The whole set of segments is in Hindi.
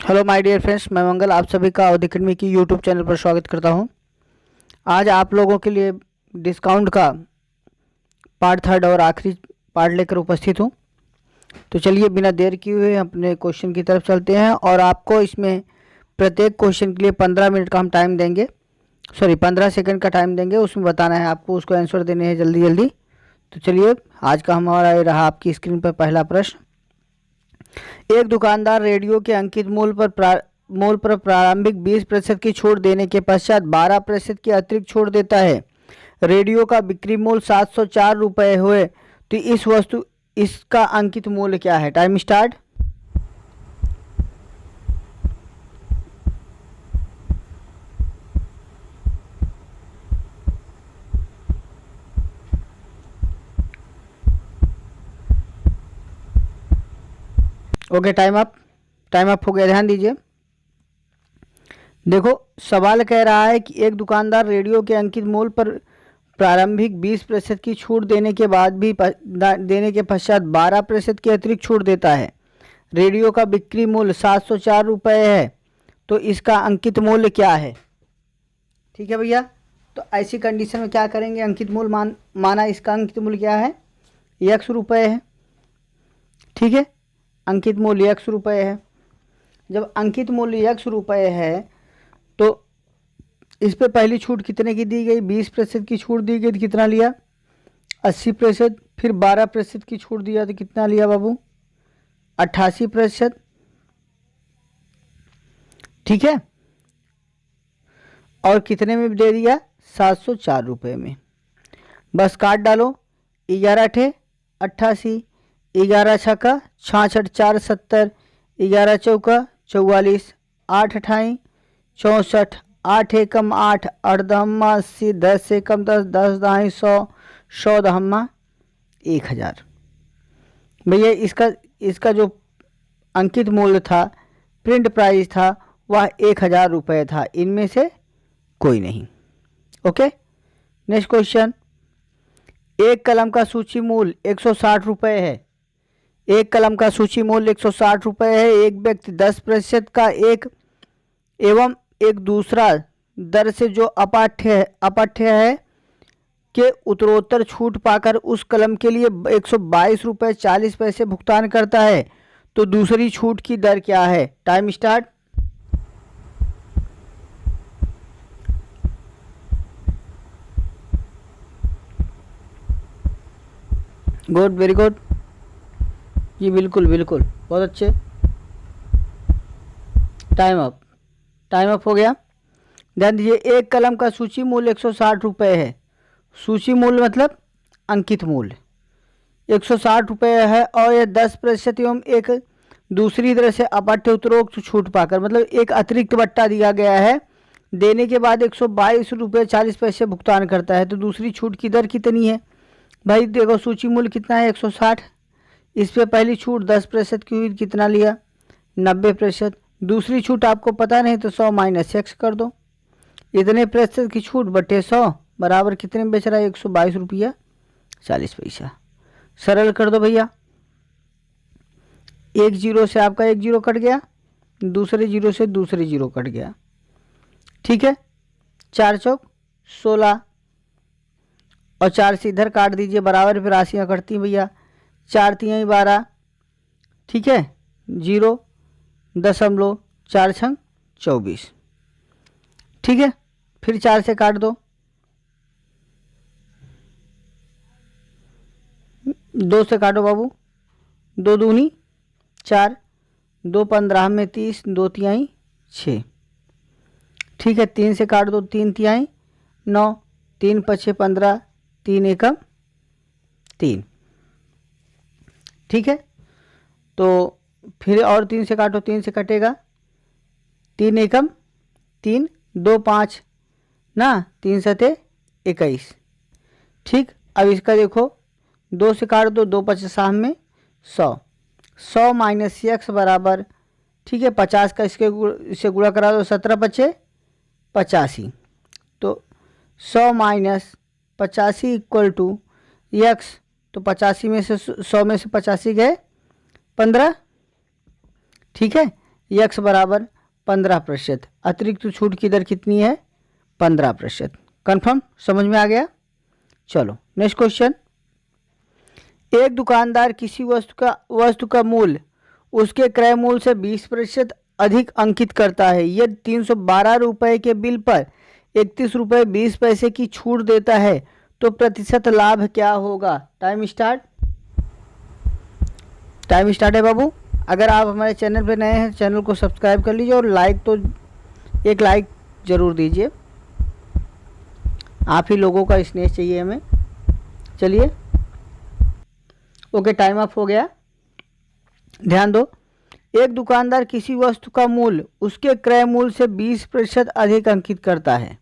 हेलो माय डियर फ्रेंड्स, मैं मंगल आप सभी का अवधि अकेडमी की यूट्यूब चैनल पर स्वागत करता हूं। आज आप लोगों के लिए डिस्काउंट का पार्ट थर्ड और आखिरी पार्ट लेकर उपस्थित हूं। तो चलिए बिना देर किए हुए अपने क्वेश्चन की तरफ चलते हैं और आपको इसमें प्रत्येक क्वेश्चन के लिए 15 मिनट का हम टाइम देंगे, 15 सेकंड का टाइम देंगे। उसमें बताना है आपको, उसको आंसर देने हैं जल्दी जल्दी। तो चलिए, आज का हमारा ये रहा आपकी स्क्रीन पर पहला प्रश्न। एक दुकानदार रेडियो के अंकित मूल्य पर प्रारंभिक 20% की छूट देने के पश्चात 12% की अतिरिक्त छूट देता है। रेडियो का बिक्री मूल्य 704 रुपये हुए तो इसका अंकित मूल्य क्या है? Time start. Okay, time up हो गया। ध्यान दीजिए, देखो सवाल कह रहा है कि एक दुकानदार रेडियो के अंकित मूल्य पर प्रारंभिक 20% की छूट देने के पश्चात 12% की अतिरिक्त छूट देता है। रेडियो का बिक्री मूल्य 704 रुपये है तो इसका अंकित मूल्य क्या है? ठीक है भैया, तो ऐसी कंडीशन में क्या करेंगे? अंकित मूल्य माना इसका अंकित मूल्य क्या है? x रुपये है। ठीक है, अंकित मूल्य x रुपये है। जब अंकित मूल्य x रुपये है तो इस पे पहली छूट कितने की दी गई? 20% की छूट दी गई तो कितना लिया? 80%। फिर 12% की छूट दिया तो कितना लिया बाबू? 88%। ठीक है, और कितने में दे दिया? 704 रुपये में। बस काट डालो। 11 अठे 88, 11 छक्का 66, 4 70, 11 चौका 44, 8 अठाई 64, 8 एकम 8, 8 दहम्मा 80, 10 एकम 10, 10 दहाई 100, 100 दहम्मा 1000। भैया इसका जो अंकित मूल्य था, प्रिंट प्राइस था, वह 1000 रुपये था। इनमें से कोई नहीं। Okay, next question. एक कलम का सूची मूल्य 160 रुपये है। एक कलम का सूची मूल्य 160 रुपये है। एक व्यक्ति 10% का एवं एक दूसरा दर से जो अपठ्य है के उत्तरोत्तर छूट पाकर उस कलम के लिए 122 रुपये 40 पैसे भुगतान करता है, तो दूसरी छूट की दर क्या है? Time start. Good, very good जी, बिल्कुल बिल्कुल, बहुत अच्छे। टाइम अप हो गया। ध्यान दीजिए, एक कलम का सूची मूल्य 160 रुपये है। सूची मूल्य मतलब अंकित मूल्य 160 रुपये है और यह 10% एवं एक दूसरी तरह से अपठ्य उत्तरोक्त छूट पाकर, मतलब एक अतिरिक्त बट्टा दिया गया है, देने के बाद 122 रुपये 40 पैसे भुगतान करता है, तो दूसरी छूट की दर कितनी है? भाई देखो, सूची मूल्य कितना है? 160। इस पे पहली छूट 10% की हुई, कितना लिया? 90%। दूसरी छूट आपको पता नहीं तो 100 माइनस x कर दो। इतने प्रतिशत की छूट बटे 100 बराबर कितने में बेच रहा है? 122 रुपया 40 पैसा। सरल कर दो भैया। एक जीरो से आपका एक जीरो कट गया, दूसरे जीरो से दूसरे जीरो कट गया। ठीक है, 4 चौक 16 और 4 से इधर काट दीजिए, बराबर फिर राशियाँ कटती भैया। 4 तिहाई 12। ठीक है, 0.4 छंग 24। ठीक है, फिर 4 से काट दो, 2 से काटो बाबू, 2 दूनी 4, 2 15 में 30, 2 तिहाई 6। ठीक है, 3 से काट दो, 3 तिहाई 9, 3 पछे 15, 3 एकम 3। ठीक है, तो फिर और 3 से काटो, 3 से कटेगा 3 एकम 3, 2 5 ना, 3 सते 21। ठीक, अब इसका देखो, 2 से काट दो, 2 पचे 7 में 100, 100 माइनस x बराबर, ठीक है, 50 का इससे गुणा करा दो, 17 पचे 85, तो 100 माइनस 85 इक्वल टू x, तो 85 में से 100 में से 85 गए 15। ठीक है, यक्स बराबर 15%। अतिरिक्त छूट की दर कितनी है? 15%। कन्फर्म, समझ में आ गया? चलो नेक्स्ट क्वेश्चन। एक दुकानदार किसी वस्तु का मूल्य उसके क्रय मूल्य से 20% अधिक अंकित करता है। यदि 312 रुपये के बिल पर 31 रुपये 20 पैसे की छूट देता है तो प्रतिशत लाभ क्या होगा? टाइम स्टार्ट है बाबू। अगर आप हमारे चैनल पर नए हैं, चैनल को सब्सक्राइब कर लीजिए और एक लाइक ज़रूर दीजिए। आप ही लोगों का स्नेह चाहिए हमें। चलिए, ओके, टाइम अप हो गया। ध्यान दो। एक दुकानदार किसी वस्तु का मूल्य उसके क्रय मूल्य से 20% अधिक अंकित करता है।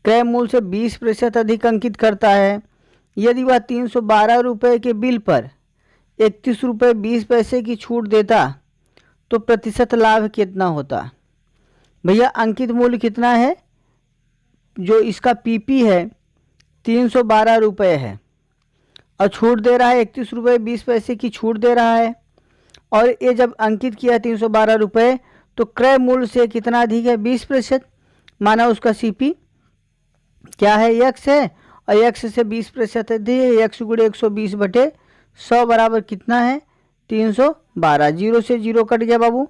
क्रय मूल्य से 20% अधिक अंकित करता है। यदि वह 312 रुपये के बिल पर 31 रुपये 20 पैसे की छूट देता तो प्रतिशत लाभ कितना होता? भैया अंकित मूल्य कितना है? जो इसका पीपी है 312 रुपये है और छूट दे रहा है 31 रुपये 20 पैसे की छूट दे रहा है। और ये जब अंकित किया 312 रुपये तो क्रय मूल्य से कितना अधिक है? 20%। माना उसका सीपी क्या है? यक्स है और यक्स से 20% अधिक है। यक्स गुणे 120 बटे 100 बराबर कितना है? 312। जीरो से जीरो कट गया बाबू,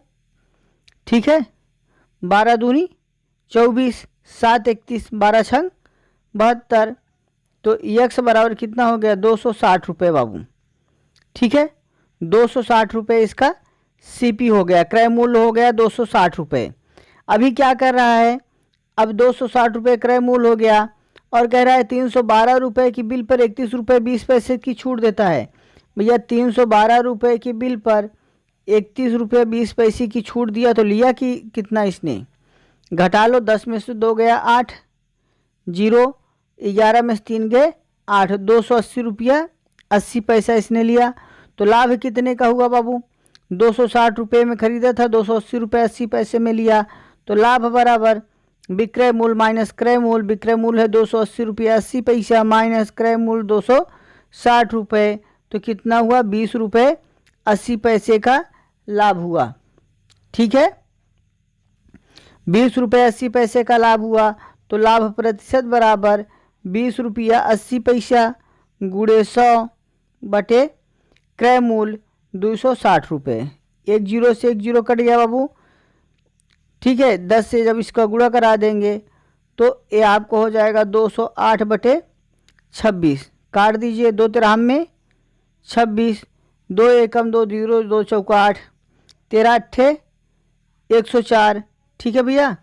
ठीक है। 12 दूनी 24, 7 31, 12 छंग 72। तो यक्स बराबर कितना हो गया? 260 रुपये बाबू, ठीक है। 260 रुपये इसका सीपी हो गया, क्रय मूल्य हो गया 260 रुपये। अभी क्या कर रहा है? अब 260 रुपये क्रय मूल्य हो गया और कह रहा है 312 रुपये की बिल पर 31 रुपये 20 पैसे की छूट देता है। भैया 312 रुपये की बिल पर 31 रुपये 20 पैसे की छूट दिया तो लिया कि कितना इसने? घटा लो, 10 में से 2 गया 8, जीरो, 11 में से 3 गए 8, 280 रुपया 80 पैसा इसने लिया। तो लाभ कितने का हुआ बाबू? 260 रुपये में खरीदा था, 280 रुपये 80 पैसे में लिया। तो लाभ बराबर विक्रय मूल्य माइनस क्रय मूल्य। विक्रय मूल्य है 280 रुपये 80 पैसा माइनस क्रय मूल्य 260 रुपये, तो कितना हुआ? 20 रुपये 80 पैसे का लाभ हुआ, ठीक है। 20 रुपये 80 पैसे का लाभ हुआ तो लाभ प्रतिशत बराबर 20 रुपया 80 पैसा गुणे 100 बटे क्रय मूल्य 260 रुपये। एक जीरो से एक जीरो कट गया बाबू, ठीक है। 10 से जब इसका गुणा करा देंगे तो ये आपको हो जाएगा 208 बटे 26। काट दीजिए, 2 तिरहम में 26, 2 एकम 2 जीरो, 2 चौका 8, 13 अट्ठे 104, ठीक है भैया।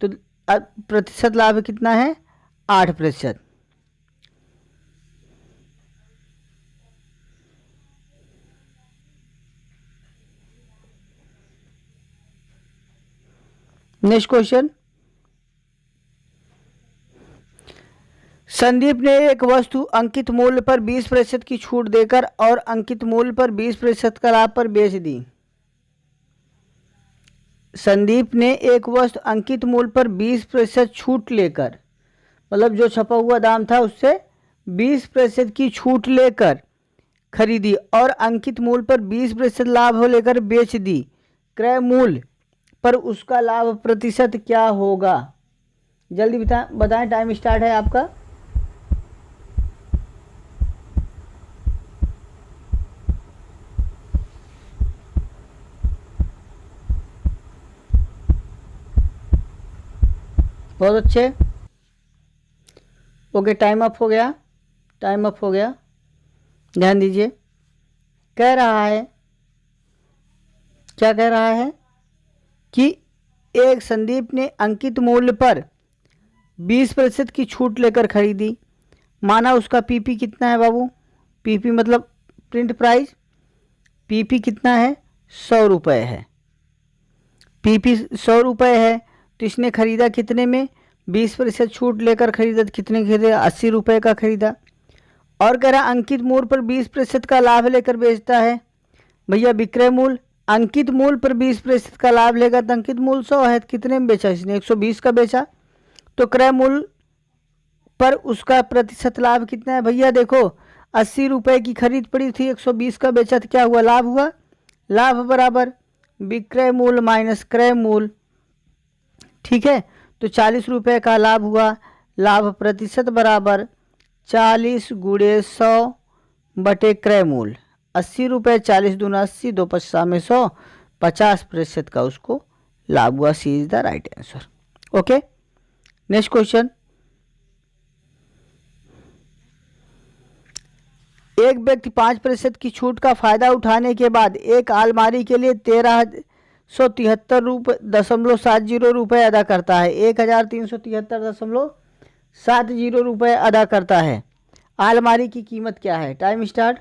तो प्रतिशत लाभ कितना है? 8%। Next question. संदीप ने एक वस्तु अंकित मूल्य पर 20% की छूट देकर और अंकित मूल्य पर 20% का लाभ पर बेच दी। संदीप ने एक वस्तु अंकित मूल्य पर 20% छूट लेकर, मतलब जो छपा हुआ दाम था उससे 20% की छूट लेकर खरीदी और अंकित मूल्य पर 20% लाभ लेकर बेच दी। क्रय मूल्य पर उसका लाभ प्रतिशत क्या होगा? जल्दी बताएं, टाइम स्टार्ट है आपका। बहुत अच्छे, ओके, टाइम अप हो गया, टाइम अप हो गया। ध्यान दीजिए, कह रहा है, क्या कह रहा है कि एक संदीप ने अंकित मूल्य पर 20% की छूट लेकर खरीदी। माना उसका पीपी कितना है बाबू? पीपी मतलब प्रिंट प्राइस। पीपी कितना है? 100 रुपये है। पीपी 100 रुपये है तो इसने खरीदा कितने में? 20% छूट लेकर खरीदा। कितने खरीदा? 80 रुपये का खरीदा। और कह रहा अंकित मूल्य पर 20% का लाभ लेकर बेचता है। भैया विक्रय मूल्य, अंकित मूल्य पर 20% का लाभ लेगा तो अंकित मूल्य 100 है, कितने में बेचा इसने? 120 का बेचा। तो क्रय मूल्य पर उसका प्रतिशत लाभ कितना है? भैया देखो, 80 रुपये की खरीद पड़ी थी, 120 का बेचा तो क्या हुआ? लाभ हुआ। लाभ बराबर विक्रय मूल्य माइनस क्रय मूल्य, ठीक है। तो 40 रुपये का लाभ हुआ, लाभ प्रतिशत बराबर 40 गुणे 100 बटे क्रय मूल्य 80 रुपये, 40 दूना 80, 2 पचास में 100, 50% का उसको लाभ हुआ। C is the right answer. Okay, next question. एक व्यक्ति 5% की छूट का फायदा उठाने के बाद एक अलमारी के लिए 1373.70 रुपये अदा करता है। 1373.70 रुपये अदा करता है। अलमारी की कीमत क्या है? Time start.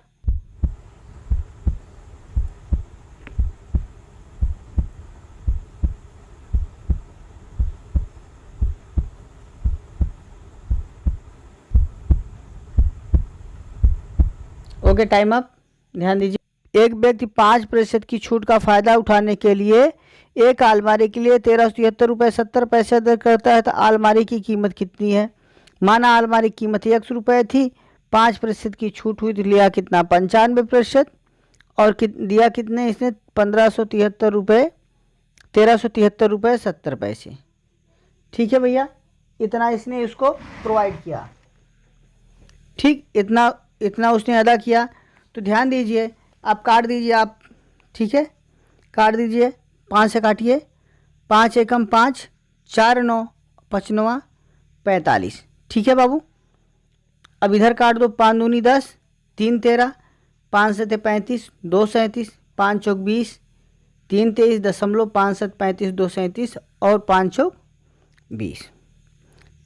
Okay, time up. ध्यान दीजिए, एक व्यक्ति 5% की छूट का फायदा उठाने के लिए एक अलमारी के लिए 1373.70 अदा करता है। तो अलमारी की कीमत कितनी है? माना अलमारी की कीमत 100 रुपये थी, 5% की छूट हुई तो लिया कितना? 95%, और दिया कितने इसने? 1373 रुपये 70 पैसे। ठीक है भैया, इतना इसने इसको प्रोवाइड किया। ठीक, इतना उसने अदा किया। तो ध्यान दीजिए, आप काट दीजिए आप, ठीक है, काट दीजिए। 5 से काटिए, 5 एकम 5, 4 9 5 45। ठीक है बाबू, अब इधर काट दो। 5 दूनी 10, 3 13, 5 7 35, 2 37, 5 चौक 20, 3 23 दशमलव 5 7 35, 2 37 और 5 चौक 20।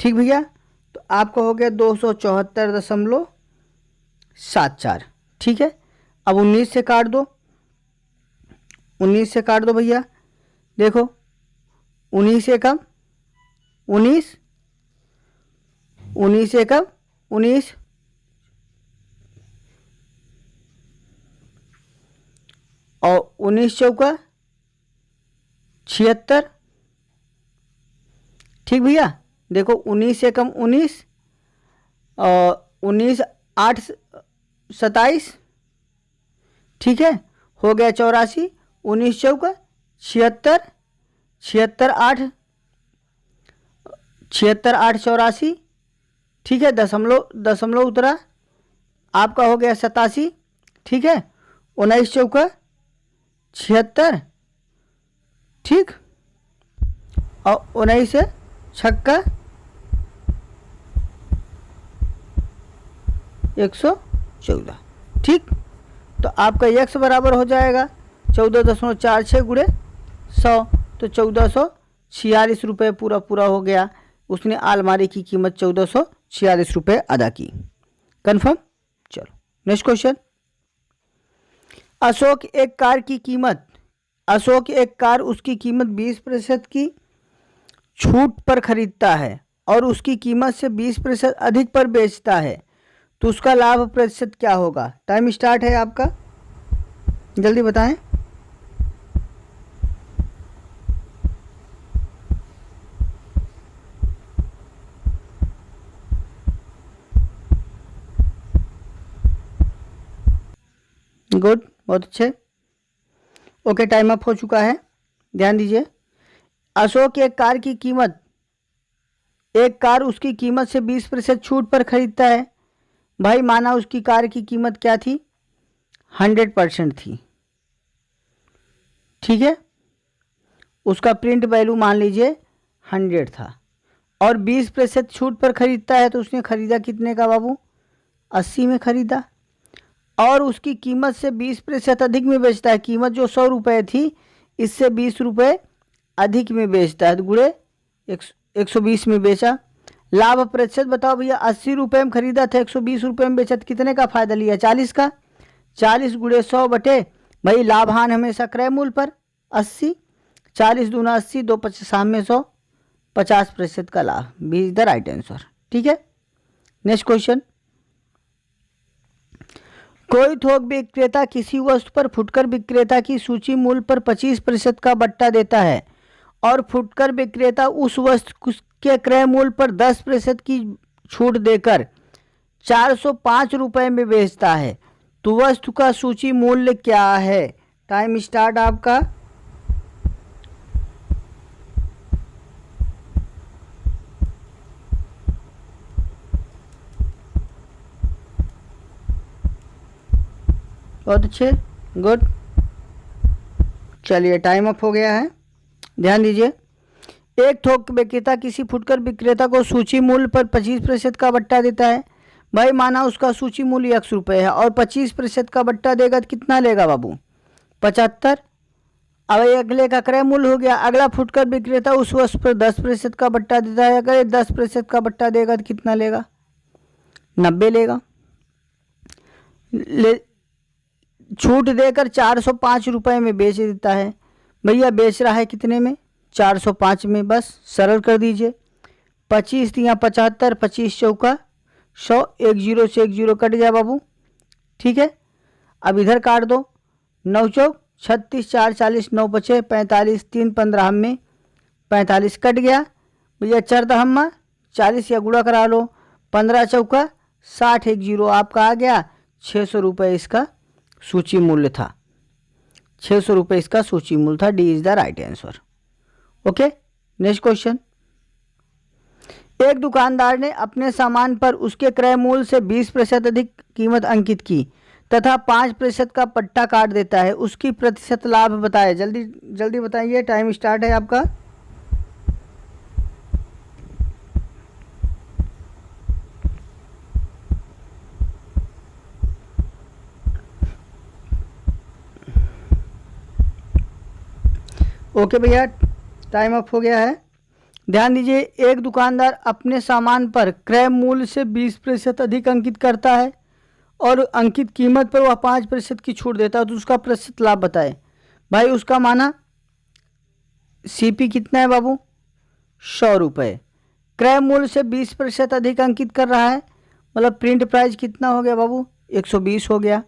ठीक भैया, तो आपका हो गया 274.74। ठीक है, अब 19 से काट दो, 19 से काट दो भैया। देखो 19 एकम 19, 19 एकम 19, और 19 चौका 76। ठीक भैया, देखो 19 एकम 19 और 19 8 27। ठीक है, हो गया 84। 19 चौका 76, 76 8 84। ठीक है, दशमलव उतरा, आपका हो गया 87। ठीक है, 19 चौका 76। ठीक, और 19 छक्का 114। ठीक, तो आपका x बराबर हो जाएगा 14.46 गुणे 100, तो 1446 रुपये पूरा हो गया। उसने अलमारी की कीमत 1446 रुपये अदा की। कंफर्म। चलो नेक्स्ट क्वेश्चन। अशोक एक कार उसकी कीमत 20% की छूट पर खरीदता है और उसकी कीमत से 20% अधिक पर बेचता है, तो उसका लाभ प्रतिशत क्या होगा? टाइम स्टार्ट है आपका, जल्दी बताएं। गुड, बहुत अच्छे। ओके, टाइम अप हो चुका है। ध्यान दीजिए, अशोक एक कार उसकी कीमत से 20% छूट पर खरीदता है। भाई माना उसकी कार की कीमत क्या थी? 100% थी। ठीक है, उसका प्रिंट वैल्यू मान लीजिए 100 था, और 20% छूट पर खरीदता है, तो उसने खरीदा कितने का बाबू? 80 में खरीदा। और उसकी कीमत से 20% अधिक में बेचता है। कीमत जो 100 रुपये थी, इससे 20 रुपये अधिक में बेचता है, तो गुणे 120 में बेचा। लाभ प्रतिशत बताओ भैया। 80 रुपये में खरीदा था, 120 रुपये में बेचा, तो कितने का फायदा लिया? 40 का। 40 गुणे 100 बटे, भाई लाभान हमेशा क्रय मूल्य पर 80, 40 दूना 80, 2 पचास में 100, 50% का लाभ। B is the right answer. ठीक है, नेक्स्ट क्वेश्चन। कोई थोक विक्रेता किसी वस्तु पर फुटकर विक्रेता की सूची मूल्य पर 25% का बट्टा देता है और फुटकर विक्रेता उस वस्तु के क्रय मूल्य पर 10% की छूट देकर 405 रुपये में बेचता है, तो वस्तु का सूची मूल्य क्या है? टाइम स्टार्ट आपका। बहुत अच्छे, गुड। चलिए टाइम अप हो गया है। ध्यान दीजिए, एक थोक विक्रेता किसी फुटकर विक्रेता को सूची मूल्य पर 25% का बट्टा देता है। भाई माना उसका सूची मूल्य 100 रुपये है और 25% का बट्टा देगा तो कितना लेगा बाबू? 75। अब ये अगले का क्रय मूल्य हो गया। अगला फुटकर विक्रेता उस वस्तु पर 10% का बट्टा देता है। अगर ये 10% का बट्टा देगा तो कितना लेगा? 90 लेगा। छूट देकर 405 रुपये में बेच देता है। भैया बेच रहा है कितने में? 405 में। बस सरल कर दीजिए, 25 दिया 75, 25 चौका 100, 1 0 से 1 0 कट गया बाबू। ठीक है, अब इधर काट दो, 9 चौक 36, 4 40, 9 बचे 45, 3 15 में 45 कट गया। भैया 4 दहम्मा 40 या गुणा करा लो, 15 चौका 60, 1 0 आपका आ गया। 600 रुपये इसका सूची मूल्य था। 600 रुपये इसका सूची मूल्य था। D is the right answer. Okay, next question. एक दुकानदार ने अपने सामान पर उसके क्रय मूल्य से 20% अधिक कीमत अंकित की तथा 5% का पट्टा काट देता है। उसकी प्रतिशत लाभ बताए। जल्दी जल्दी बताइए, टाइम स्टार्ट है आपका। ओके भैया, टाइम अप हो गया है। ध्यान दीजिए, एक दुकानदार अपने सामान पर क्रय मूल्य से 20% अधिक अंकित करता है और अंकित कीमत पर वह 5% की छूट देता है, तो उसका प्रतिशत लाभ बताए। भाई उसका माना सीपी कितना है बाबू? 100 रुपये। क्रय मूल्य से 20% अधिक अंकित कर रहा है, मतलब प्रिंट प्राइस कितना हो गया बाबू? 120 हो गया।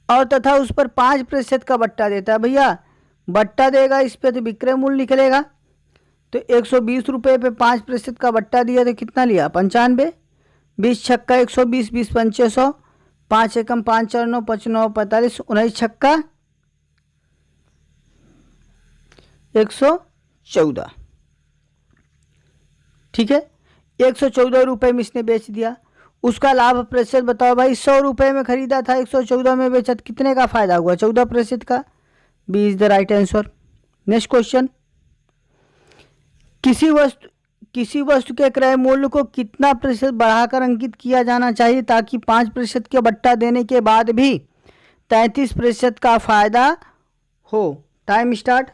और तथा उस पर 5% का बट्टा देता है। भैया बट्टा देगा इस पर तो विक्रय मूल्य निकलेगा, तो 120 रुपये पे 5% का बट्टा दिया तो कितना लिया? 95। 20 छक्का 120, 20 पंचे 100, 5 एकम 5 4 9 5 9 45, 19 छक्का 114। ठीक है, 114 रुपये में इसने बेच दिया। उसका लाभ प्रतिशत बताओ भाई। 100 रुपये में खरीदा था, 114 में बेचा, कितने का फायदा हुआ? 14% का। B is the right answer. Next question. किसी वस्तु के क्रय मूल्य को कितना प्रतिशत बढ़ाकर अंकित किया जाना चाहिए ताकि 5% के बट्टा देने के बाद भी 33% का फायदा हो? Time start.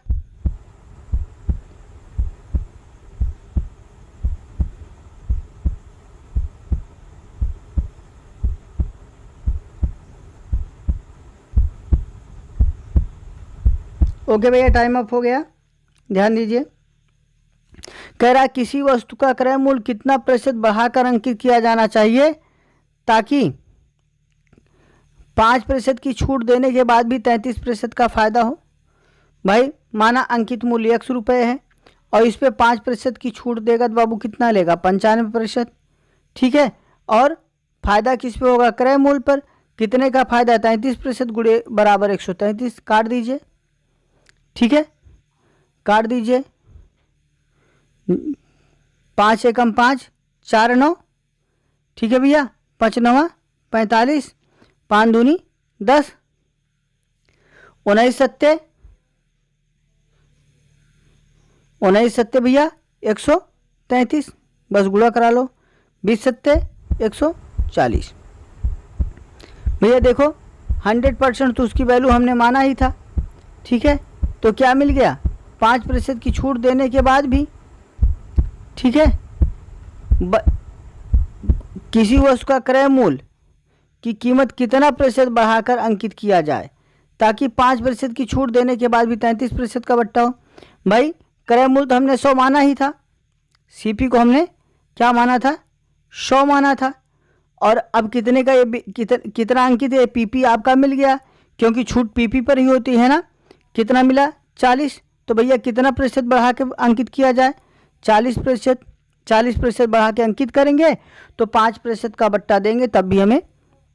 ओके भैया, टाइम अप हो गया। ध्यान दीजिए, कह रहा किसी वस्तु का क्रय मूल्य कितना प्रतिशत बढ़ाकर अंकित किया जाना चाहिए ताकि 5% की छूट देने के बाद भी 33% का फायदा हो। भाई माना अंकित मूल्य 100 रुपये है और इस पे 5% की छूट देगा तो बाबू कितना लेगा? 95%। ठीक है, और फायदा किस पे होगा? क्रय मूल्य पर। कितने का फायदा? 33% गुणे बराबर 133। काट दीजिए। ठीक है, काट दीजिए। 5 एकम 5, 4 9। ठीक है भैया, 5 9 45, 5 दूनी 10, 19 सत्ते 19 सत्ते भैया 133। बस गुणा करा लो, 20 सत्ते 140। भैया देखो 100% तो उसकी वैल्यू हमने माना ही था। ठीक है, तो क्या मिल गया? 5% की छूट देने के बाद भी। ठीक है, किसी वस्तु का क्रय मूल्य की कीमत कितना प्रतिशत बढ़ाकर अंकित किया जाए ताकि 5% की छूट देने के बाद भी 33% का बट्टा हो। भाई क्रय मूल्य तो हमने 100 माना ही था, सीपी को हमने क्या माना था? 100 माना था। और अब कितने का ये कितना अंकित है? पीपी आपका मिल गया, क्योंकि छूट पीपी पर ही होती है ना। कितना मिला? 40। तो भैया कितना प्रतिशत बढ़ा के अंकित किया जाए? 40%। 40% बढ़ा के अंकित करेंगे तो 5% का बट्टा देंगे, तब भी हमें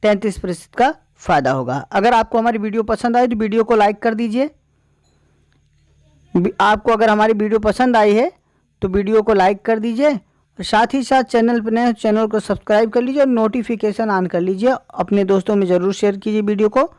33% का फायदा होगा। अगर आपको हमारी वीडियो पसंद आए तो वीडियो को लाइक कर दीजिए। आपको अगर हमारी वीडियो पसंद आई है तो वीडियो को लाइक कर दीजिए और साथ ही साथ चैनल पर नए चैनल को सब्सक्राइब कर लीजिए और नोटिफिकेशन ऑन कर लीजिए। अपने दोस्तों में ज़रूर शेयर कीजिए वीडियो को।